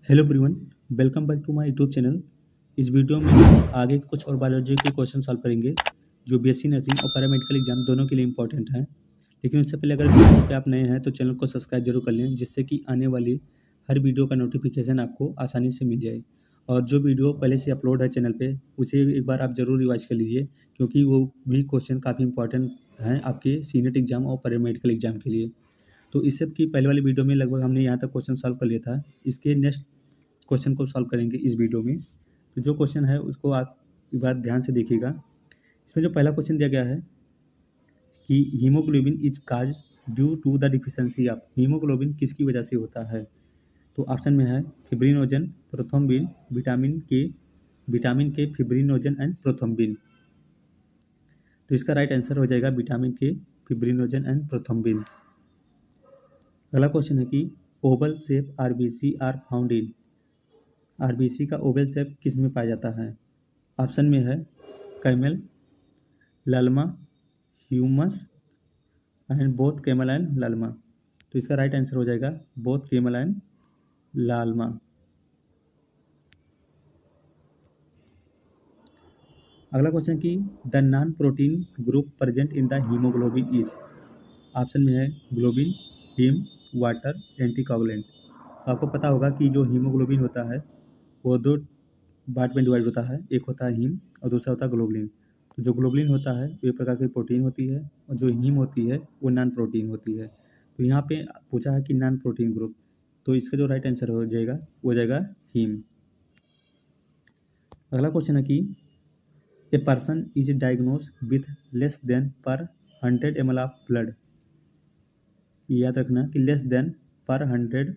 Hello everyone, welcome back to my YouTube channel. इस video में हम आगे कुछ और बायोलॉजी के क्वेश्चन सॉल्व करेंगे जो बीएससी नर्सिंग और पैरामेडिकल एग्जाम दोनों के लिए इंपॉर्टेंट हैं। लेकिन उससे पहले अगर वीडियो पे आप नए हैं तो चैनल को सब्सक्राइब जरूर कर लें, जिससे कि आने वाली हर वीडियो का नोटिफिकेशन आपको आसानी से मिल जाए। और जो वीडियो पहले से अपलोड है चैनल पे उसे एक बार आप ज़रूर रिवाइज कर लीजिए, क्योंकि वो भी क्वेश्चन काफ़ी इंपॉर्टेंट हैं आपके सीनेट एग्जाम और पैरामेडिकल एग्जाम के लिए। तो इस सब की पहले वाली वीडियो में लगभग हमने यहाँ तक क्वेश्चन सॉल्व कर लिया था। इसके नेक्स्ट क्वेश्चन को सॉल्व करेंगे इस वीडियो में। तो जो क्वेश्चन है उसको आप एक बार ध्यान से देखिएगा। इसमें जो पहला क्वेश्चन दिया गया है कि haemoglobin is cause due to the deficiency of, haemoglobin किसकी वजह से होता है। तो ऑप्शन में है fibrinogen, prothrombin, vitamin K, fibrinogen and prothrombin. तो इसका राइट आंसर हो जाएगा vitamin K, fibrinogen and prothrombin. अगला क्वेश्चन है कि oval shape RBC are found in, RBC का ओवल शेप किस में पाया जाता है। ऑप्शन में है camel, llama, humans and both camel and लालमा। तो इसका राइट आंसर हो जाएगा बोथ कैमल एंड लालमा। अगला क्वेश्चन कि the non protein group present in the haemoglobin is, option में है ग्लोबिन, हीम, वाटर, एंटीकोगुलेंट। तो आपको पता होगा कि जो हीमोग्लोबिन होता है वो दो पार्ट में डिवाइड होता है, एक होता है हीम और दूसरा होता है ग्लोबुलिन। तो जो ग्लोबुलिन होता है वो एक प्रकार की प्रोटीन होती है और जो हीम होती है वो नॉन प्रोटीन होती है। तो यहाँ पे पूछा है कि नॉन प्रोटीन ग्रुप, तो इसका जो राइट आंसर हो जाएगा वो जाएगा हीम। अगला क्वेश्चन है कि a person is diagnose with less than per 100 ml of blood, याद रखना कि less than per 100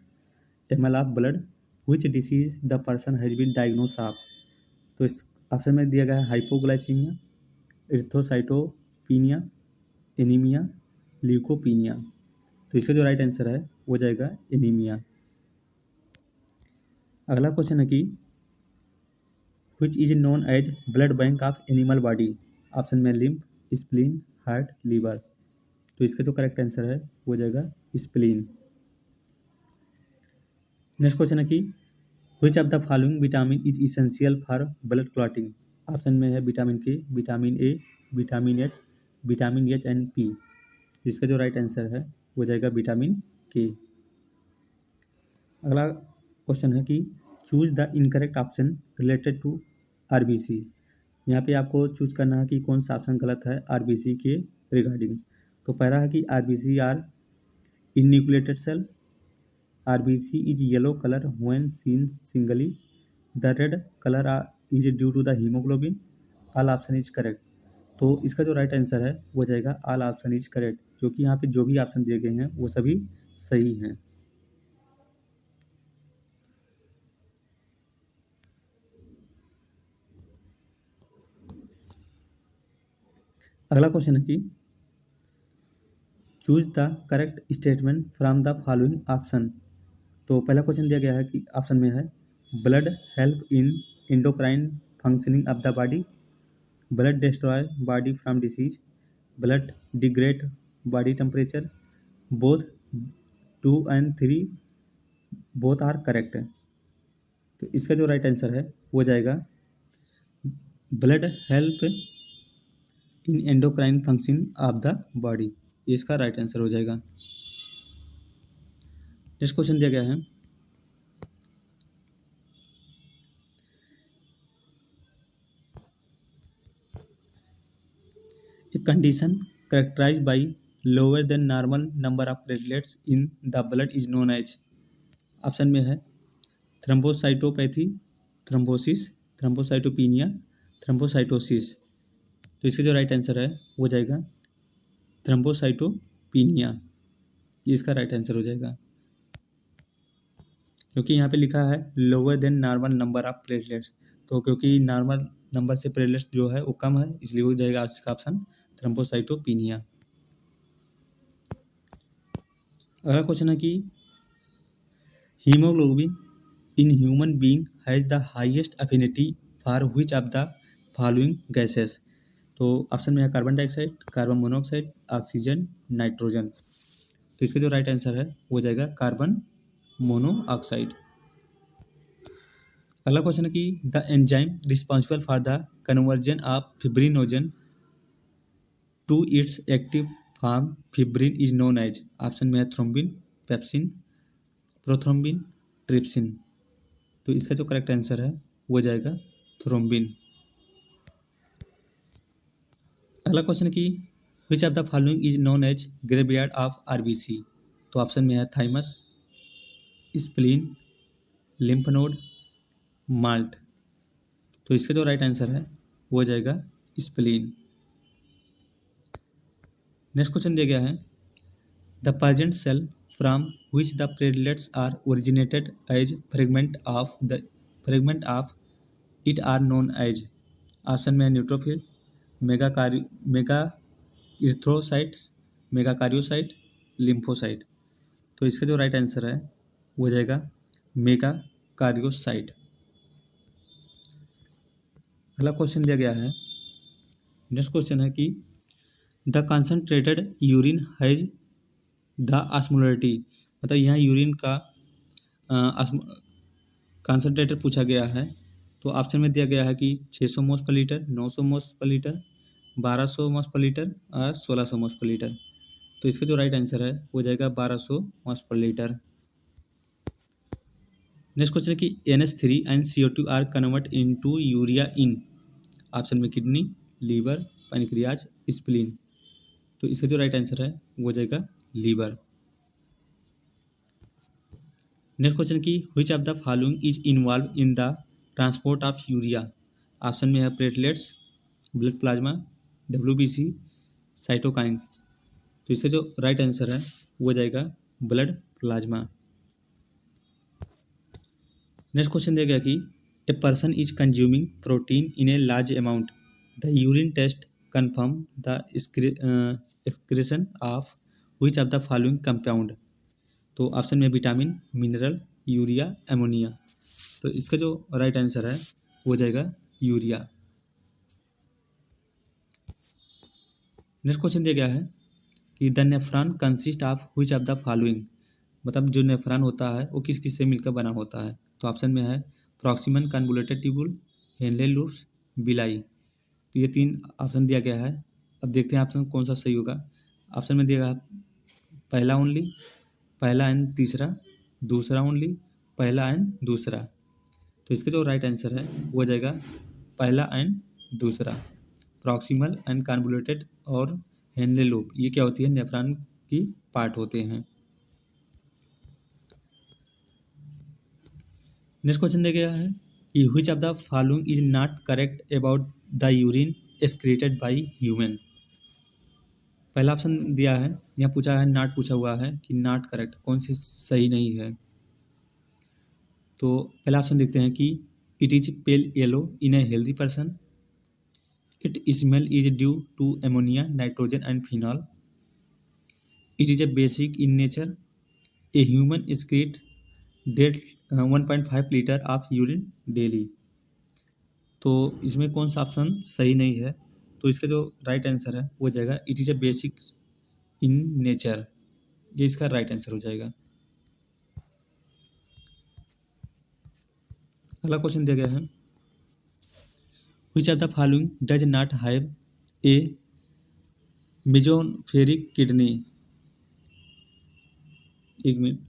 ml of blood which disease the person has been diagnosed of. तो इस ऑप्शन में दिया गया है हाइपोग्लाइसीमिया, एरिथ्रोसाइटोपिनिया, एनीमिया, ल्यूकोपीनिया। तो इसका जो राइट आंसर है वो जाएगा एनीमिया। अगला क्वेश्चन है कि which is known as blood bank of animal body, option में लिम्फ, स्प्लीन, हार्ट, लीवर। तो इसका जो करेक्ट आंसर है वो जाएगा स्प्लीन। नेक्स्ट क्वेश्चन है कि which of the following vitamin is essential for blood clotting. Option में है विटामिन के, vitamin A, vitamin H and P. इसका जो राइट आंसर है वो जाएगा विटामिन के। अगला क्वेश्चन है कि choose the incorrect option related to RBC. यहाँ पे आपको चूज करना है कि कौन सा ऑप्शन गलत है आरबीसी के रिगार्डिंग। तो पहला है कि RBC are enucleated cell, RBC is yellow colour when seen singly, the red colour is due to the haemoglobin, all option is correct. तो इसका जो राइट आंसर है वो जाएगा ऑल ऑप्शन इज करेक्ट, क्योंकि यहाँ पे जो भी ऑप्शन दिए गए हैं वो सभी सही हैं। अगला क्वेश्चन है कि choose the correct statement from the following option. तो पहला क्वेश्चन दिया गया है कि ऑप्शन में है blood help in endocrine functioning of the body, blood destroy body from disease, blood degrade body temperature, both 2 and 3 both are correct. तो इसका जो राइट आंसर है वो जाएगा blood help in endocrine function of the body, इसका right answer हो जाएगा। Next question दिया गया है a condition characterized by lower than normal number of platelets in the blood is known as, option में है थ्रम्बोसाइटोपैथी, थ्रम्बोसिस, थ्रम्बोसाइटोपिनिया, थ्रम्बोसाइटोसिस। तो इसका जो राइट आंसर है वो जाएगा थ्रम्बोसाइटोपिनिया, ये इसका राइट आंसर हो जाएगा, क्योंकि यहाँ पे लिखा है lower than normal number of platelets. तो क्योंकि नॉर्मल नंबर से प्लेटलेट्स जो है वो कम है, इसलिए हो जाएगा इसका ऑप्शन थ्रम्बोसाइटोपिनिया। अगला क्वेश्चन है कि haemoglobin in human being has the highest affinity for which of the following gases. तो ऑप्शन में है carbon dioxide, carbon monoxide, oxygen, nitrogen. तो इसका जो राइट आंसर है वो जाएगा कार्बन मोनोऑक्साइड। अगला क्वेश्चन है कि the enzyme responsible for the conversion of fibrinogen to its active form fibrin is known as. Option में है थ्रोम्बिन, पेप्सिन, प्रोथ्रोम्बिन, ट्रिप्सिन। तो इसका जो करेक्ट आंसर है वो जाएगा थ्रोम्बिन। अगला क्वेश्चन है कि which of the following is known as graveyard of RBC. तो ऑप्शन में है thymus, spleen, lymph node, malt. तो इसका जो राइट आंसर है वो जाएगा स्प्लीन। नेक्स्ट क्वेश्चन दिया गया है the present cell from which the platelets are originated as fragment of it are known as। Option में है न्यूट्रोफिल, मेगा इर्थ्रोसाइट्स, मेगा कार्योसाइट, लिम्फोसाइट। तो इसका जो राइट आंसर है वो जाएगा मेगा कार्योसाइट। अगला क्वेश्चन दिया गया है, नेक्स्ट क्वेश्चन है कि the concentrated urine has the osmolarity. मतलब यहाँ यूरिन का कंसनट्रेटेड पूछा गया है। तो ऑप्शन में दिया गया है कि 600 moles per litre, 900 moles per litre, 1200 moles per litre और 1600 मोल्स पर लीटर। तो इसका जो राइट आंसर है वो जाएगा 1200 moles per litre. Next question है कि NH3 and CO2 are convert into urea in. Option में किडनी, लीवर, पैनक्रियाज, स्प्लीन। तो इसका जो राइट आंसर है वो जाएगा लीवर। नेक्स्ट क्वेश्चन की which of the following is involve in the transport of urea. Option में है platelets, blood plasma, WBC, cytokine. तो इसका जो राइट आंसर है वो जाएगा ब्लड प्लाज्मा। नेक्स्ट क्वेश्चन दिया गया कि a person is consuming protein in a large amount, the urine test confirm the excretion of which of the following compound. तो ऑप्शन में विटामिन, मिनरल, यूरिया, एमोनिया। तो इसका जो राइट आंसर है वो जाएगा यूरिया। नेक्स्ट क्वेश्चन दिया गया है कि the nephron consist of which of the following. मतलब जो नेफ्रॉन होता है वो किस किस से मिलकर बना होता है। तो ऑप्शन में है प्रॉक्सिमन कन्वोल्यूटेड ट्यूबुल, हेनले लूप्स, बिलाई। तो ये 3 ऑप्शन दिया गया है। अब देखते हैं ऑप्शन कौन सा सही होगा। ऑप्शन में दिया गया पहला ओनली, पहला एंड तीसरा, दूसरा ओनली, पहला एंड दूसरा। तो इसका जो राइट आंसर है वो जाएगा पहला एंड दूसरा। प्रॉक्सिमल एंड कन्वोल्यूटेड और हेनले लूप ये क्या होती है, नेफ्रॉन की पार्ट होते हैं। नेक्स्ट क्वेश्चन दिया गया है कि which of the following is not correct about the urine excreted by human. पहला ऑप्शन दिया है, यहाँ पूछा है नॉट पूछा हुआ है कि नॉट करेक्ट, कौन सी सही नहीं है। तो पहला ऑप्शन देखते हैं कि it is pale yellow in a healthy person, it smell is due to ammonia, nitrogen and phenol, it is a basic in nature, a human excrete 1.5 litre of urine daily. तो इसमें कौन सा option सही नहीं है। तो इसका जो राइट आंसर है वो जाएगा it is a basic in nature. ये इसका राइट आंसर हो जाएगा। अगला क्वेश्चन दिया गया है which of the following does not have a mesonephric kidney. एक मिनट,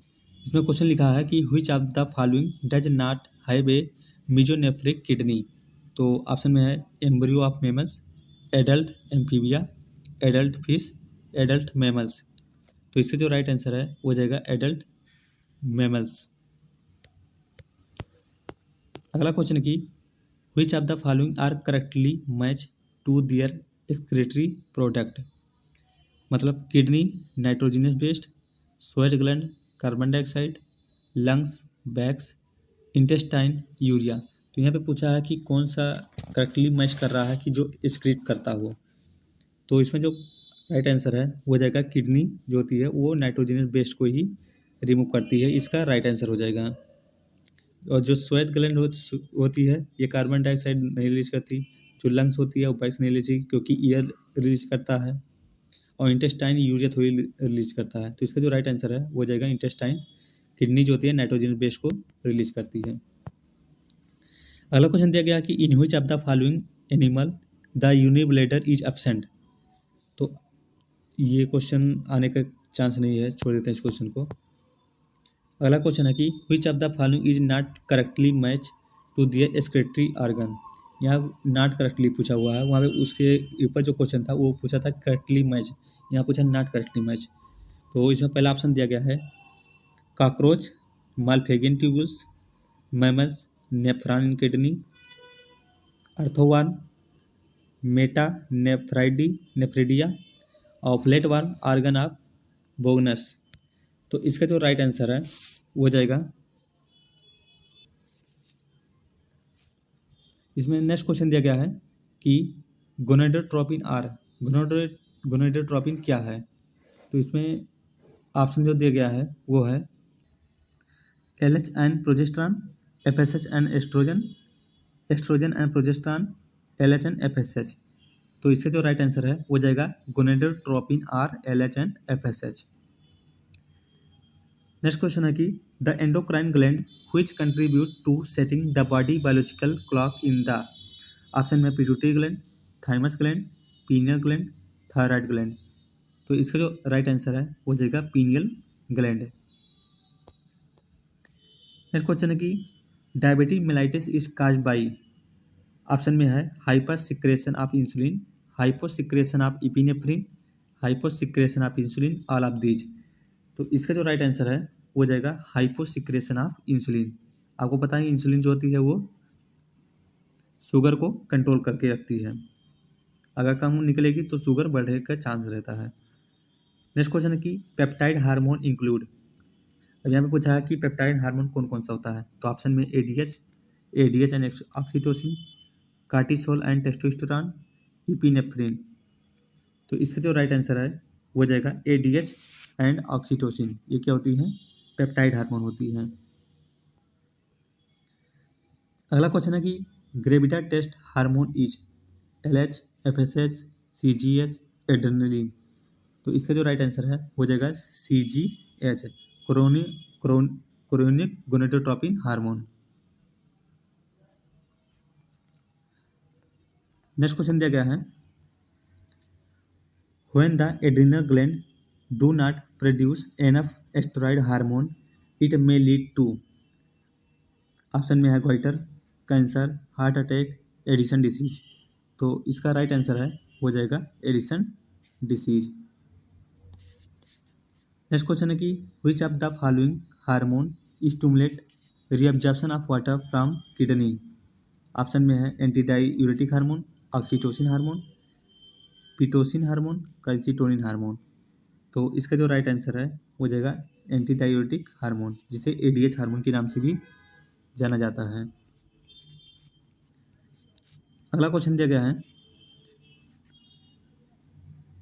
इसमें क्वेश्चन लिखा है कि which of the following does not have a mesonephric kidney. तो ऑप्शन में है embryo of mammals, adult amphibia, adult fish, adult mammals. तो इससे जो राइट आंसर है वो जाएगा एडल्ट मैमल्स। अगला क्वेश्चन की which of the following are correctly match to their excretory product. मतलब kidney nitrogenous based, sweat gland carbon dioxide, lungs backs, intestine urea. तो यहाँ पे पूछा है कि कौन सा करेक्टली मैच कर रहा है कि जो एक्सक्रीट करता हो। तो इसमें जो राइट आंसर है वो जाएगा किडनी जो होती है वो नाइट्रोजनस बेस्ड को ही रिमूव करती है, इसका राइट आंसर हो जाएगा। और जो स्वेट ग्लैंड होती है ये कार्बन डाइऑक्साइड नहीं रिलीज करती, जो लंग्स होती है वो बैक्स नहीं रिलीज क्योंकि ईयर रिलीज करता है, और इंटेस्टाइन यूरिया थोड़ी रिलीज करता है। तो इसका जो राइट आंसर है वो जाएगा इंटेस्टाइन। किडनी जो होती है नाइट्रोजन बेस को रिलीज करती है। अगला क्वेश्चन दिया गया कि in which of the following animal the urinary bladder is absent. तो ये क्वेश्चन आने का चांस नहीं है, छोड़ देते हैं इस क्वेश्चन को। अगला क्वेश्चन है कि which of the following is not correctly match to their excretory organ. यहाँ नॉट करेक्टली पूछा हुआ है, वहाँ पे उसके ऊपर जो क्वेश्चन था वो पूछा था करेक्टली मैच, यहाँ पूछा नॉट करेक्टली मैच। तो इसमें पहला ऑप्शन दिया गया है cockroach, Malpighian tubules, mammals, nephron in kidney, earthworm, metanephridia और प्लेटवार्म ऑर्गन ऑफ बोगनस। तो इसका जो राइट आंसर है वो जाएगा। इसमें नेक्स्ट क्वेश्चन दिया गया है कि गोनेडोट्रोपिन आर, गोनेडोट्रोपिन क्या है। तो इसमें ऑप्शन जो दिया गया है वो है LH and progesterone, FSH and oestrogen, oestrogen and progesterone, LH and FSH। तो इसका जो राइट आंसर है वो जाएगा gonadotropin are, LH and FSH। Next question है कि the endocrine gland which contribute to setting the body biological clock in the. Option में pituitary gland, thymus gland, pineal gland, thyroid gland. तो इसका जो right answer है वो जाएगा pineal gland. Next question है कि diabetic mellitus is caused by. Option में है hyper secretion of insulin, hypo secretion of epinephrine, hypo secretion of insulin, all of these. तो इसका जो राइट आंसर है वो जाएगा हाइपो सिक्रेशन ऑफ इंसुलिन। आपको पता है इंसुलिन जो होती है वो शुगर को कंट्रोल करके रखती है, अगर कम निकलेगी तो शुगर बढ़ने का चांस रहता है। नेक्स्ट क्वेश्चन है कि पेप्टाइड हार्मोन इंक्लूड। अब यहाँ पे पूछा है कि पेप्टाइड हार्मोन कौन कौन सा होता है। तो ऑप्शन में ADH and oxytocin, cortisol and testosterone, epinephrine. तो इसका जो राइट आंसर है वो जाएगा एडीएच एंड ऑक्सीटोसिन। ये क्या होती है? पेप्टाइड हार्मोन होती है। अगला क्वेश्चन है कि gravida test hormone is LH, FSH, CGH, adrenaline. तो इसका जो राइट आंसर है वो जाएगा CGH, chronic gonadotropin hormone. Next question दिया गया है when the adrenal gland do not produce enough steroid hormone it may lead to. Option में है goitre, cancer, heart attack, Addison disease. तो इसका राइट आंसर है हो जाएगा एडिसन डिसीज। नेक्स्ट क्वेश्चन है कि which of the following hormone stimulate reabsorption of water from kidney. Option में है anti diuretic hormone, oxytocin hormone, Pitocin hormone, calcitonin hormone. तो इसका जो राइट आंसर है वो जाएगा एंटी डाययूरेटिक हार्मोन, जिसे ADH हार्मोन के नाम से भी जाना जाता है। अगला क्वेश्चन दिया गया है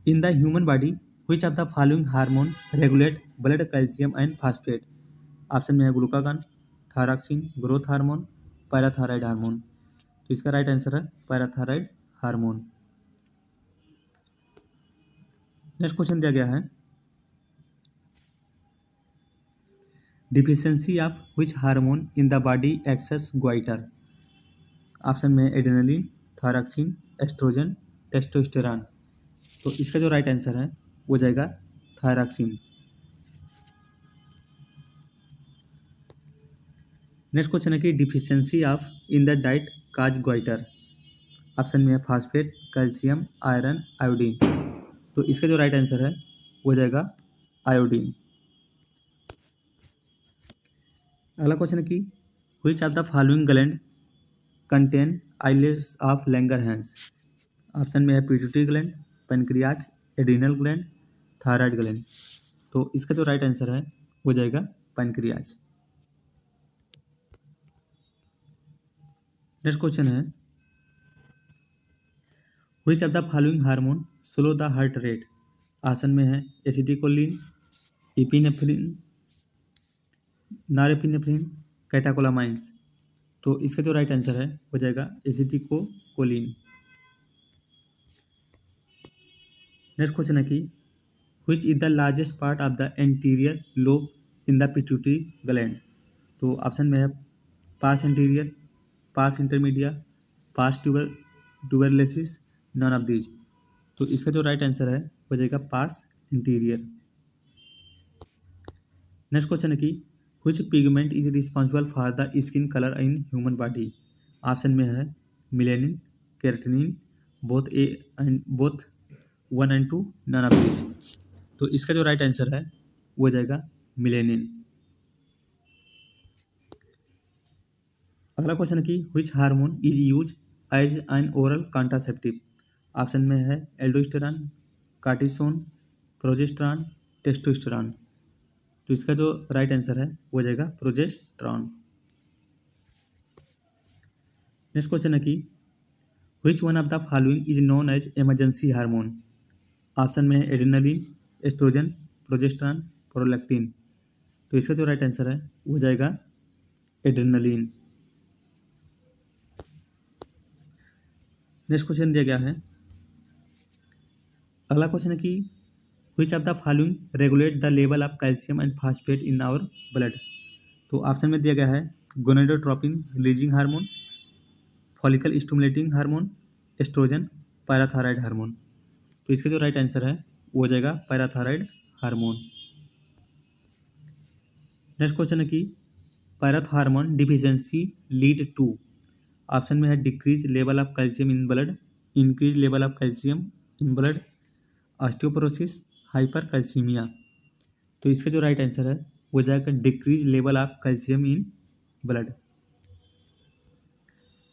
in the human body which of the following hormone regulate blood calcium and phosphate. Option में है glucagon, thyroxine, growth hormone, parathyroid hormone. तो इसका राइट आंसर है पैराथायराइड हार्मोन। नेक्स्ट क्वेश्चन दिया गया है deficiency of which hormone in the body excess goitre. Option में adrenaline, thyroxine, estrogen, testosterone. तो इसका जो राइट आंसर है वो जाएगा थायरॉक्सिन। नेक्स्ट क्वेश्चन है कि deficiency of in the diet cause goitre. Option में है फास्फेट, कैल्शियम, आयरन, आयोडीन। तो इसका जो राइट आंसर है वो जाएगा आयोडीन। अगला क्वेश्चन है कि which of the following gland contain islets of Langerhans. Option में है pituitary gland, pancreas, adrenal gland, thyroid gland. तो इसका जो राइट आंसर है वो जाएगा पैनक्रियाज। नेक्स्ट क्वेश्चन है which of the following hormone slow the heart rate. Option में है एसिटिकोलिन, इपिनेफ्रिन, नॉरएपिनेफ्रिन, कैटाकोलामाइंस। तो इसका जो राइट आंसर है हो जाएगा एसिटिकोलिन। नेक्स्ट क्वेश्चन है कि which is the largest part of the anterior lobe in the pituitary gland. तो ऑप्शन में है pars anterior, pars intermedia, pars tuberalis, none of these. तो इसका जो राइट आंसर है हो जाएगा पास इंटीरियर। नेक्स्ट क्वेश्चन है कि which pigment is responsible for the skin colour in human body. Option में है melanin, keratin, both 1 and 2, none of these. तो इसका जो राइट आंसर है वो हो जाएगा मिलेनिन। अगला क्वेश्चन है कि which hormone is use as an oral contraceptive. Option में है एल्डोस्टेरॉन, कार्टिसोन, प्रोजेस्टेरॉन, टेस्टोस्टेरॉन। तो इसका जो राइट आंसर है वो हो जाएगा प्रोजेस्टेरॉन। नेक्स्ट क्वेश्चन है कि which one of the following is known as emergency hormone. Option में है एड्रेनलिन, एस्ट्रोजन, प्रोजेस्टेरॉन, प्रोलैक्टिन। तो इसका जो राइट आंसर है वो हो जाएगा एड्रेनलिन। नेक्स्ट क्वेश्चन दिया गया है, अगला क्वेश्चन है कि which of the following regulate the level of calcium and phosphate in our blood. तो ऑप्शन में दिया गया है gonadotropin releasing hormone, follicle stimulating hormone, estrogen, parathyroid hormone. तो इसका जो राइट आंसर है वो हो जाएगा पैराथायराइड हार्मोन। नेक्स्ट क्वेश्चन है कि parathormone deficiency lead to. Option में है decrease level of calcium in blood, increase level of calcium in blood, osteoporosis, hypercalcaemia. तो इसका जो राइट आंसर है वो जाएगा decrease level of calcium in blood.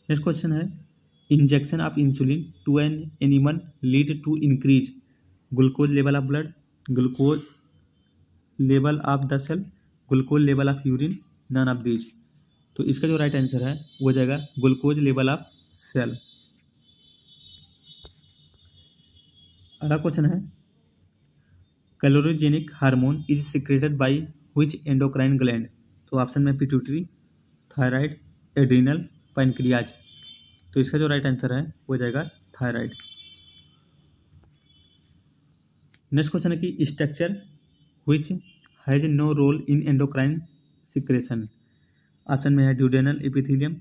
Next question है injection of insulin to an animal lead to increase glucose level of blood, glucose level of the cell, glucose level of urine, none of these. तो इसका जो right answer है वो हो जाएगा glucose level of cell. अगला question है calorigenic hormone is secreted by which endocrine gland. तो ऑप्शन में पिट्यूटरी, थायराइड, एड्रिनल, पैनक्रियाज। तो इसका जो राइट आंसर है वो हो जाएगा थायराइड। नेक्स्ट क्वेश्चन है कि structure which has no role in endocrine secretion. Option में है duodenal epithelium,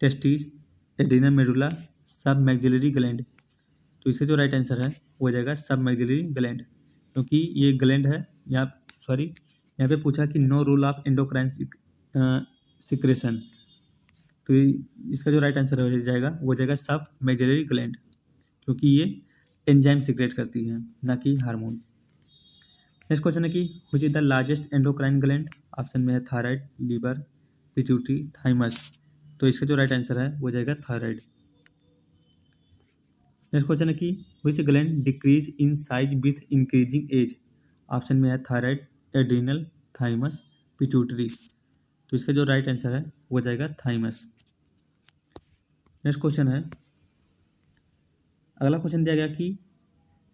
testis, adrenal medulla, submaxillary gland. तो इसका जो राइट आंसर है वो हो जाएगा सब मैक्सिलरी ग्लैंड, क्योंकि ये ग्लैंड है यहाँ पे पूछा कि no role of endocrine secretion. तो इसका जो राइट आंसर हो जाएगा वो हो जाएगा सब मैक्सिलरी ग्लैंड, क्योंकि ये एंजाइम सिक्रेट करती है ना कि हार्मोन। नेक्स्ट क्वेश्चन है कि which is the largest endocrine gland. Option में है थायराइड, लीवर, पिट्यूटरी, थाइमस। तो इसका जो राइट आंसर है वो हो जाएगा थायराइड। नेक्स्ट क्वेश्चन है कि which gland decrease in size with increasing age. Option में है थायराइड, एड्रिनल, थाइमस, पिट्यूटरी। तो इसका जो राइट आंसर है वो हो जाएगा थाइमस। नेक्स्ट क्वेश्चन है, अगला क्वेश्चन दिया गया कि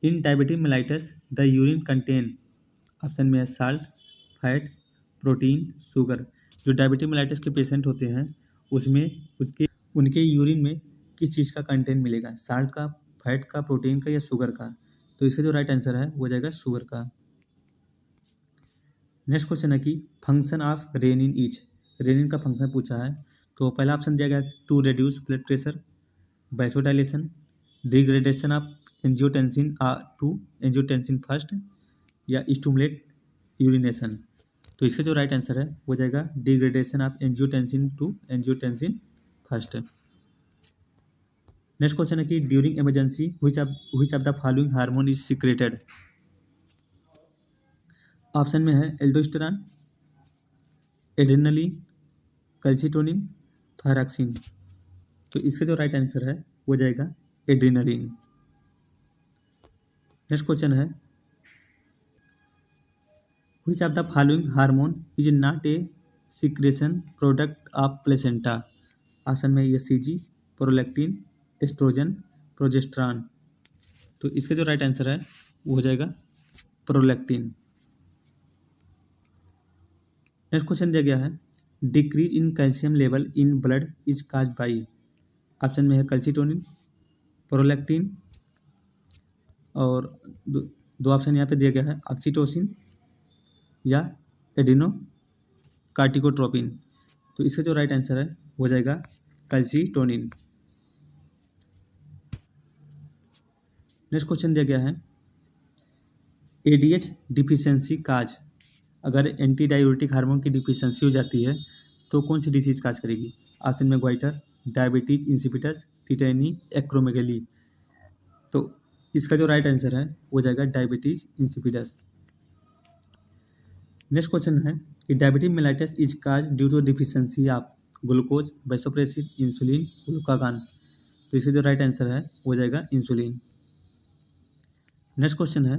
in diabetic mellitus the urine contain. Option में है साल्ट, फैट, प्रोटीन, शुगर। जो डायबिटिक मेलाइटस के पेशेंट होते हैं उसमें उनके यूरिन में किस चीज़ का कंटेंट मिलेगा, साल्ट का, फैट का, प्रोटीन का या शुगर का। तो इसका जो राइट आंसर है वो हो जाएगा शुगर का। नेक्स्ट क्वेश्चन है कि function of renin is. Renin का फंक्शन पूछा है। तो पहला ऑप्शन दिया गया to reduce blood pressure, vasodilation, degradation of angiotensin to angiotensin first, या स्टिमुलेट यूरिनेशन। तो इसका जो राइट आंसर है वो हो जाएगा degradation of angiotensin to angiotensin first. Next question है कि during emergency which of the following hormone is secreted. Option में है एल्डोस्टेरॉन, एड्रेनलिन, कैल्सिटोनिन, थायरॉक्सिन। तो इसका जो राइट आंसर है वो हो जाएगा एड्रेनलिन। नेक्स्ट क्वेश्चन है which of the following hormone is not a secretion product of placenta. Option में एससीजी, प्रोलैक्टिन, एस्ट्रोजन, प्रोजेस्टेरॉन। तो इसका जो राइट आंसर है वो हो जाएगा प्रोलैक्टिन। नेक्स्ट क्वेश्चन दिया गया है decrease in calcium level in blood is cause by. Option में है कैल्सिटोनिन, प्रोलैक्टिन, और दो ऑप्शन यहाँ पे दिया गया है ऑक्सीटोसिन या एडिनो कार्टिकोट्रोपिन। तो इसका जो राइट आंसर है वो हो जाएगा कैल्सीटोनिन। नेक्स्ट क्वेश्चन दिया गया है एडीएच डिफिशियंसी काज, अगर एंटी डाययूरेटिक हार्मोन की डिफिशियंसी हो जाती है तो कौन सी डिसीज काज करेगी? ऑप्शन में goitre, diabetes insipidus, tetany, acromegaly. तो इसका जो राइट आंसर है वो जाएगा डायबिटीज इंसिपिटस। नेक्स्ट क्वेश्चन है कि diabetes mellitus is cause due to deficiency of glucose, vasopressin, insulin, glucagon. तो इसका जो राइट आंसर है वो जाएगा इंसुलिन। नेक्स्ट क्वेश्चन है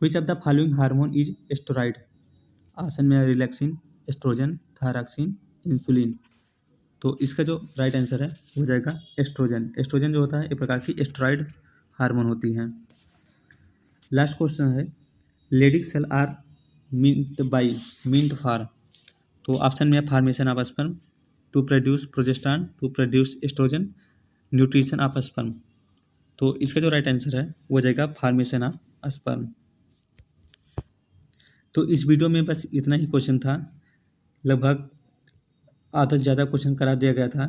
विच of the following hormone is steroid? Option में रिलैक्सिन, एस्ट्रोजन, थायरॉक्सिन, इंसुलिन। तो इसका जो राइट आंसर है वो जाएगा एस्ट्रोजन। एस्ट्रोजन जो होता है एक प्रकार की स्टेरॉइड हार्मोन होती हैं। लास्ट क्वेश्चन है Leydig cell are meant for. तो ऑप्शन में है formation of sperm, to produce progesterone, to produce estrogen, nutrition of sperm. तो इसका जो राइट आंसर है वो जाएगा फॉर्मेशन ऑफ स्पर्म। तो इस वीडियो में बस इतना ही क्वेश्चन था, लगभग आधा से ज़्यादा क्वेश्चन करा दिया गया था।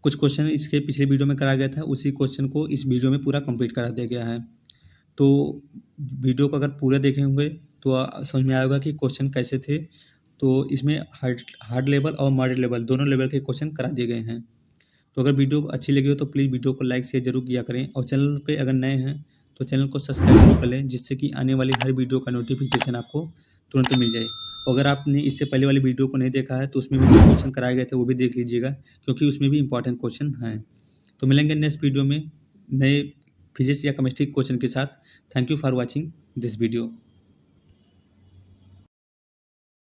कुछ क्वेश्चन इसके पिछले वीडियो में कराया गया था, उसी क्वेश्चन को इस वीडियो में पूरा कंप्लीट करा दिया गया है। तो वीडियो को अगर पूरा देखे होंगे तो समझ में आएगा कि क्वेश्चन कैसे थे। तो इसमें हार्ड लेवल और मॉडरेट लेवल दोनों लेवल के क्वेश्चन करा दिए गए हैं। तो अगर वीडियो अच्छी लगी हो तो प्लीज़ वीडियो को लाइक शेयर जरूर किया करें, और चैनल पे अगर नए हैं तो चैनल को सब्सक्राइब जरूर कर लें, जिससे कि आने वाली हर वीडियो का नोटिफिकेशन आपको तुरंत मिल जाए। और अगर आपने इससे पहले वाली वीडियो को नहीं देखा है तो उसमें भी जो क्वेश्चन कराए गए थे वो भी देख लीजिएगा, क्योंकि उसमें भी इंपॉर्टेंट क्वेश्चन हैं। तो मिलेंगे नेक्स्ट वीडियो में नए फिजिक्स या केमिस्ट्री क्वेश्चन के साथ। Thank you for watching this video.